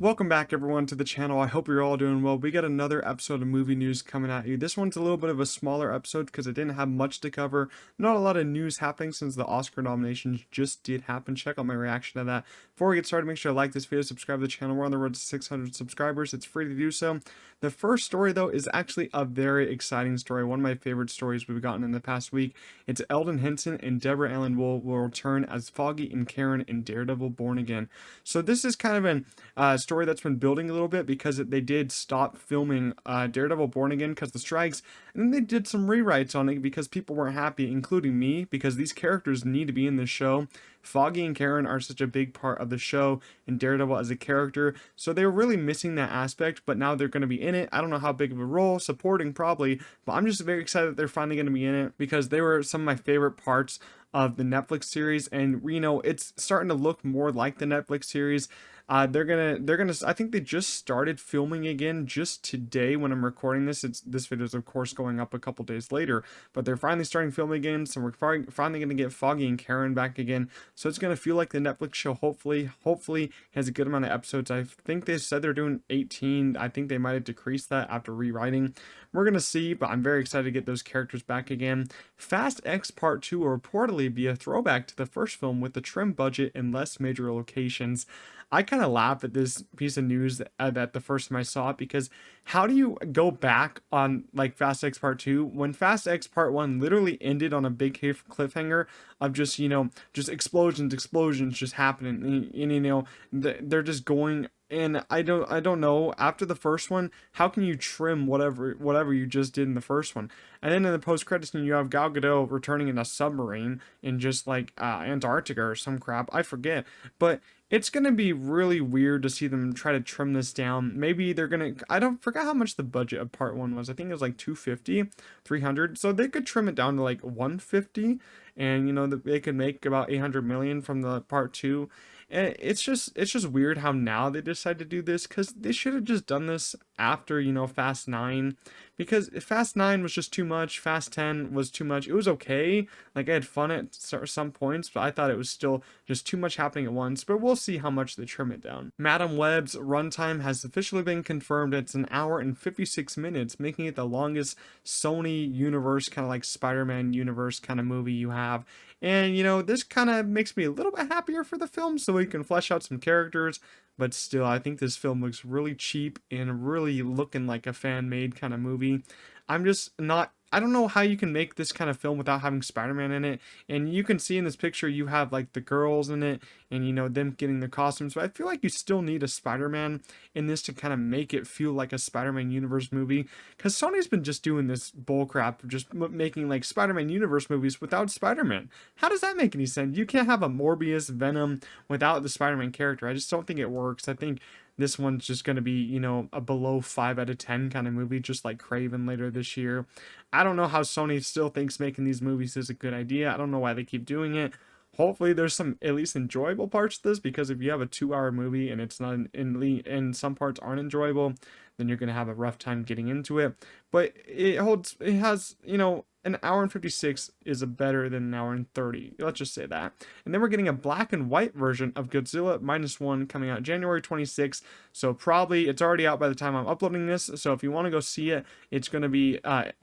Welcome back everyone to the channel. I hope you're all doing well. We got another episode of movie news coming at you. This one's a little bit of a smaller episode because it didn't have much to cover. Not a lot of news happening since the Oscar nominations just did happen. Check out my reaction to that. Before we get started, make sure to like this video, subscribe to the channel. We're on the road to 600 subscribers. It's free to do so. The first story though is actually a very exciting story. One of my favorite stories we've gotten in the past week. It's Eldon Henson and Deborah Allen will return as Foggy and Karen in Daredevil Born Again. So this is kind of an story that's been building a little bit because they did stop filming Daredevil Born Again because the strikes, and then they did some rewrites on it because people weren't happy, including me, because these characters need to be in this show. Foggy and Karen are such a big part of the show and Daredevil as a character, so they were really missing that aspect, but now they're going to be in it. I don't know how big of a role, supporting probably, but I'm just very excited that they're finally going to be in it because they were some of my favorite parts of the Netflix series, and it's starting to look more like the Netflix series. They're gonna I think they just started filming again just today when I'm recording this. This video is of course going up a couple days later, but they're finally starting filming again, so we're finally gonna get Foggy and Karen back again. So it's gonna feel like the Netflix show. Hopefully has a good amount of episodes. I think they said they're doing 18. I think they might have decreased that after rewriting. We're gonna see, but I'm very excited to get those characters back again. Fast X Part 2 will reportedly be a throwback to the first film with a trim budget and less major locations. I kind of laugh at this piece of news that the first time I saw it, because how do you go back on like Fast X Part 2 when Fast X Part 1 literally ended on a big cliffhanger of just, just explosions just happening, they're just going. And I don't know, after the first one, how can you trim whatever you just did in the first one? And then in the post credits scene you have Gal Gadot returning in a submarine in just like Antarctica or some crap, I forget. But it's gonna be really weird to see them try to trim this down. Maybe they're gonna, I don't forget how much the budget of part one was. I think it was like 250, 300. So they could trim it down to like 150, and they could make about 800 million from the part two. And it's just weird how now they decide to do this, because they should have just done this after Fast 9, because Fast 9 was just too much. Fast 10 was too much. It was okay, like I had fun at some points, but I thought it was still just too much happening at once. But we'll see how much they trim it down. Madam Web's runtime has officially been confirmed. It's an hour and 56 minutes, making it the longest Sony universe, kind of like Spider-Man universe kind of movie you have. And this kind of makes me a little bit happier for the film, so we can flesh out some characters. But still, I think this film looks really cheap and really looking like a fan-made kind of movie. I'm just not, I don't know how you can make this kind of film without having Spider-Man in it. And you can see in this picture you have like the girls in it, and them getting the costumes, but I feel like you still need a Spider-Man in this to kind of make it feel like a Spider-Man universe movie, because Sony's been just doing this bullcrap of just making like Spider-Man universe movies without Spider-Man. How does that make any sense? You can't have a Morbius Venom without the Spider-Man character. I just don't think it works. I think this one's just going to be, a below 5 out of 10 kind of movie, just like Craven later this year. I don't know how Sony still thinks making these movies is a good idea. I don't know why they keep doing it. Hopefully there's some at least enjoyable parts to this, because if you have a 2-hour movie and it's not in some parts aren't enjoyable, then you're going to have a rough time getting into it. But it has, an hour and 56 is a better than an hour and 30. Let's just say that. And then we're getting a black and white version of Godzilla -1 coming out January 26th. So probably it's already out by the time I'm uploading this. So if you want to go see it, it's going to be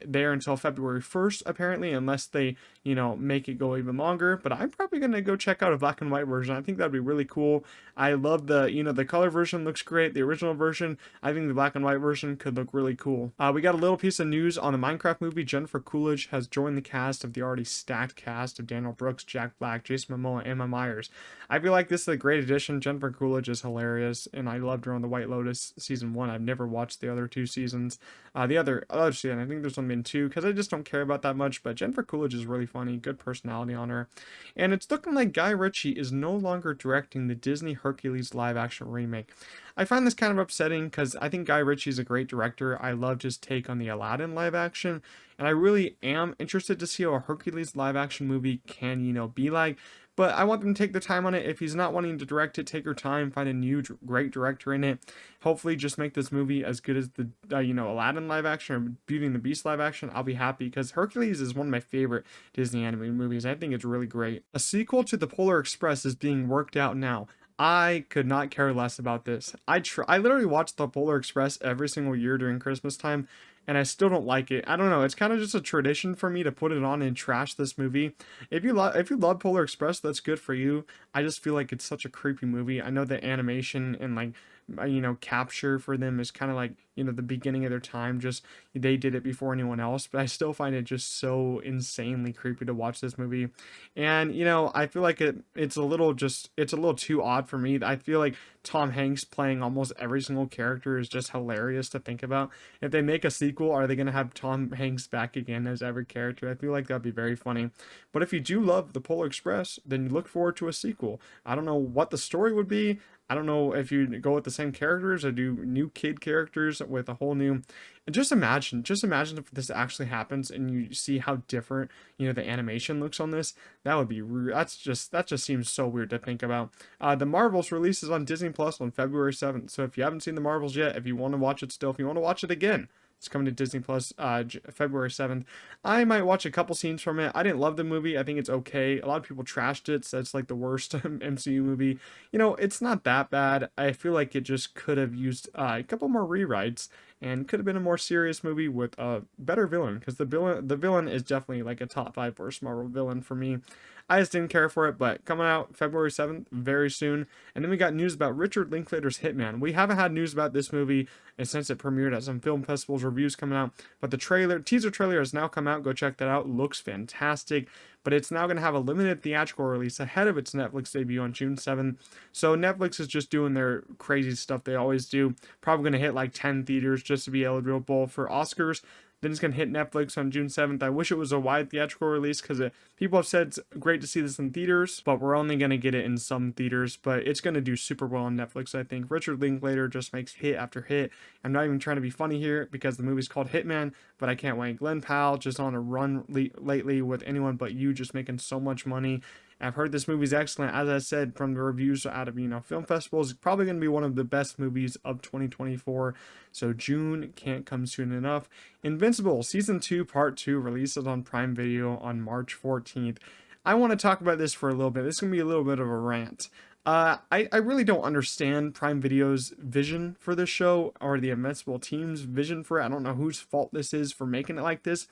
there until February 1st, apparently, unless they, make it go even longer. But I'm probably going to go check out a black and white version. I think that'd be really cool. I love the color version looks great. The original version, I think the black and white version could look really cool. We got a little piece of news on the Minecraft movie. Jennifer Coolidge has joined the cast of the already stacked cast of Daniel Brooks, Jack Black, Jason Momoa, and Emma Myers. I feel like this is a great addition. Jennifer Coolidge is hilarious, and I loved her on The White Lotus season 1. I've never watched the other 2 seasons. The other season, I think there's only been 2, because I just don't care about that much, but Jennifer Coolidge is really funny, good personality on her. And it's looking like Guy Ritchie is no longer directing the Disney Hercules live-action remake. I find this kind of upsetting, because I think Guy Ritchie is a great director. I loved his take on the Aladdin live-action, and I really am interested to see how a Hercules live-action movie can, be like. But I want them to take the time on it. If he's not wanting to direct it, take your time, find a new great director in it. Hopefully just make this movie as good as the Aladdin live action or Beauty and the Beast live action. I'll be happy, because Hercules is one of my favorite Disney animated movies. I think it's really great. A sequel to The Polar Express is being worked out now. I could not care less about this. I literally watch the Polar Express every single year during Christmas time, and I still don't like it. I don't know. It's kind of just a tradition for me to put it on and trash this movie. If you love Polar Express, that's good for you. I just feel like it's such a creepy movie. I know the animation and like capture for them is kind of like the beginning of their time, just they did it before anyone else, but I still find it just so insanely creepy to watch this movie. And I feel like it's a little too odd for me. I feel like Tom Hanks playing almost every single character is just hilarious to think about. If they make a sequel, are they going to have Tom Hanks back again as every character? I feel like that'd be very funny. But if you do love the Polar Express, then you look forward to a sequel. I don't know what the story would be. I don't know if you go with the same characters or do new kid characters with a whole new. And just imagine if this actually happens and you see how different the animation looks on this. That would be that just seems so weird to think about. The Marvels releases on Disney Plus on February 7th. So if you haven't seen the Marvels yet, if you want to watch it still, if you want to watch it again, it's coming to Disney Plus February 7th. I might watch a couple scenes from it. I didn't love the movie. I think it's okay. A lot of people trashed it, so it's like the worst MCU movie. It's not that bad. I feel like it just could have used a couple more rewrites and could have been a more serious movie with a better villain, because the villain is definitely like a top 5 worst Marvel villain for me. I just didn't care for it, but coming out February 7th, very soon. And then we got news about Richard Linklater's Hitman. We haven't had news about this movie since it premiered at some film festivals, reviews coming out. But the teaser trailer has now come out. Go check that out. Looks fantastic. But it's now going to have a limited theatrical release ahead of its Netflix debut on June 7th. So Netflix is just doing their crazy stuff they always do. Probably going to hit like 10 theaters just to be eligible for Oscars. Then it's going to hit Netflix on June 7th. I wish it was a wide theatrical release, because people have said it's great to see this in theaters, but we're only going to get it in some theaters. But it's going to do super well on Netflix, I think. Richard Linklater just makes hit after hit. I'm not even trying to be funny here because the movie's called Hitman, but I can't wait. Glenn Powell just on a run lately with Anyone But You, just making so much money. I've heard this movie's excellent. As I said, from the reviews out of film festivals, it's probably going to be one of the best movies of 2024. So June can't come soon enough. Invincible Season 2 Part 2 releases on Prime Video on March 14th. I want to talk about this for a little bit. This is going to be a little bit of a rant. I really don't understand Prime Video's vision for this show, or the Invincible team's vision for it. I don't know whose fault this is for making it like this,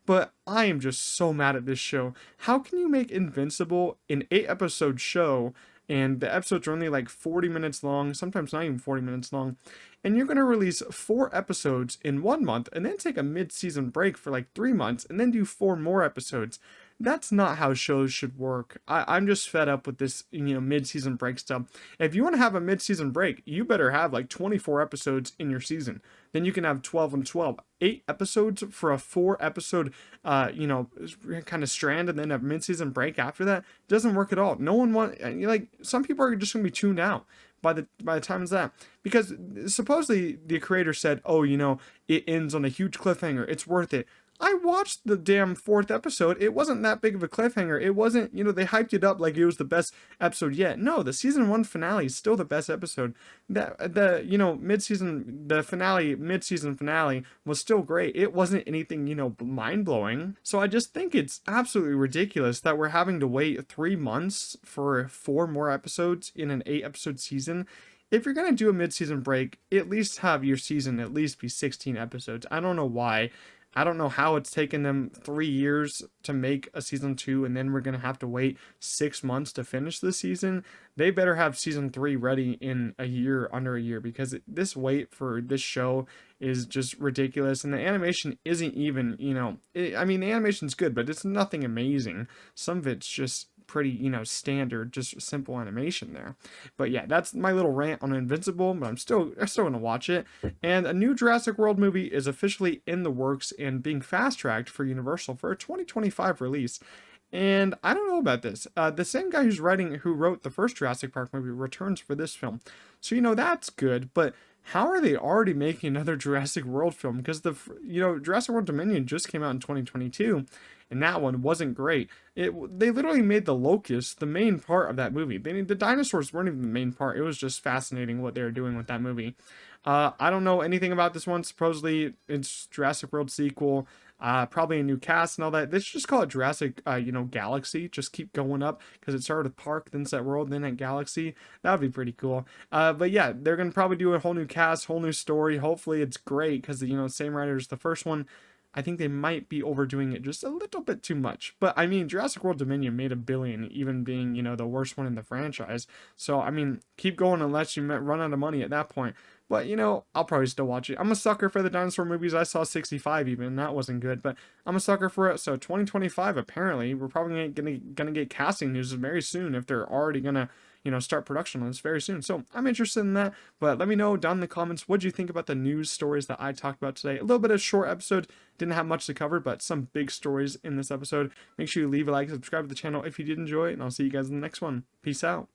but I am just so mad at this show. How can you make Invincible an 8-episode show, and the episodes are only like 40 minutes long, sometimes not even 40 minutes long, and you're going to release 4 episodes in 1 month and then take a mid-season break for like 3 months and then do 4 more episodes? That's not how shows should work. I'm just fed up with this, mid-season break stuff. If you want to have a mid-season break, you better have like 24 episodes in your season. Then you can have 12 and 12. 8 episodes for a 4-episode, kind of strand, and then a mid-season break after that doesn't work at all. No one like, some people are just gonna be tuned out by the time it's that, because supposedly the creator said, oh, it ends on a huge cliffhanger. It's worth it. I watched the damn 4th episode. It wasn't that big of a cliffhanger. It wasn't, they hyped it up like it was the best episode yet. No, the season 1 finale is still the best episode. Mid-season finale was still great. It wasn't anything, mind-blowing. So I just think it's absolutely ridiculous that we're having to wait 3 months for 4 more episodes in an 8-episode season. If you're going to do a mid-season break, at least have your season at least be 16 episodes. I don't know why. I don't know how it's taken them 3 years to make a season 2, and then we're going to have to wait 6 months to finish the season. They better have season 3 ready in under a year, because this wait for this show is just ridiculous. And the animation isn't even, the animation's good, but it's nothing amazing. Some of it's just pretty, standard, just simple animation there. But yeah, that's my little rant on Invincible, but I'm still gonna watch it. And a new Jurassic World movie is officially in the works and being fast-tracked for Universal for a 2025 release. And I don't know about this. The same guy who wrote the first Jurassic Park movie returns for this film. So, that's good, but how are they already making another Jurassic World film? Because Jurassic World Dominion just came out in 2022, and that one wasn't great. They literally made the locusts the main part of that movie. The dinosaurs weren't even the main part. It was just fascinating what they were doing with that movie. I don't know anything about this one. Supposedly it's Jurassic World sequel. probably a new cast and all that. Let's just call it Jurassic, Galaxy. Just keep going up because it started with Park, then set World, then at Galaxy. That would be pretty cool. But yeah, they're gonna probably do a whole new cast, whole new story. Hopefully, it's great because same writers the first one. I think they might be overdoing it just a little bit too much. But I mean, Jurassic World Dominion made $1 billion, even being, the worst one in the franchise. So I mean, keep going unless you run out of money at that point. But I'll probably still watch it. I'm a sucker for the dinosaur movies. I saw 65 even, and that wasn't good. But I'm a sucker for it. So 2025, apparently, we're probably gonna get casting news very soon if they're already gonna start production on this very soon. So I'm interested in that. But let me know down in the comments, what do you think about the news stories that I talked about today? A little bit of short episode, didn't have much to cover, but some big stories in this episode. Make sure you leave a like, subscribe to the channel if you did enjoy it, and I'll see you guys in the next one. Peace out.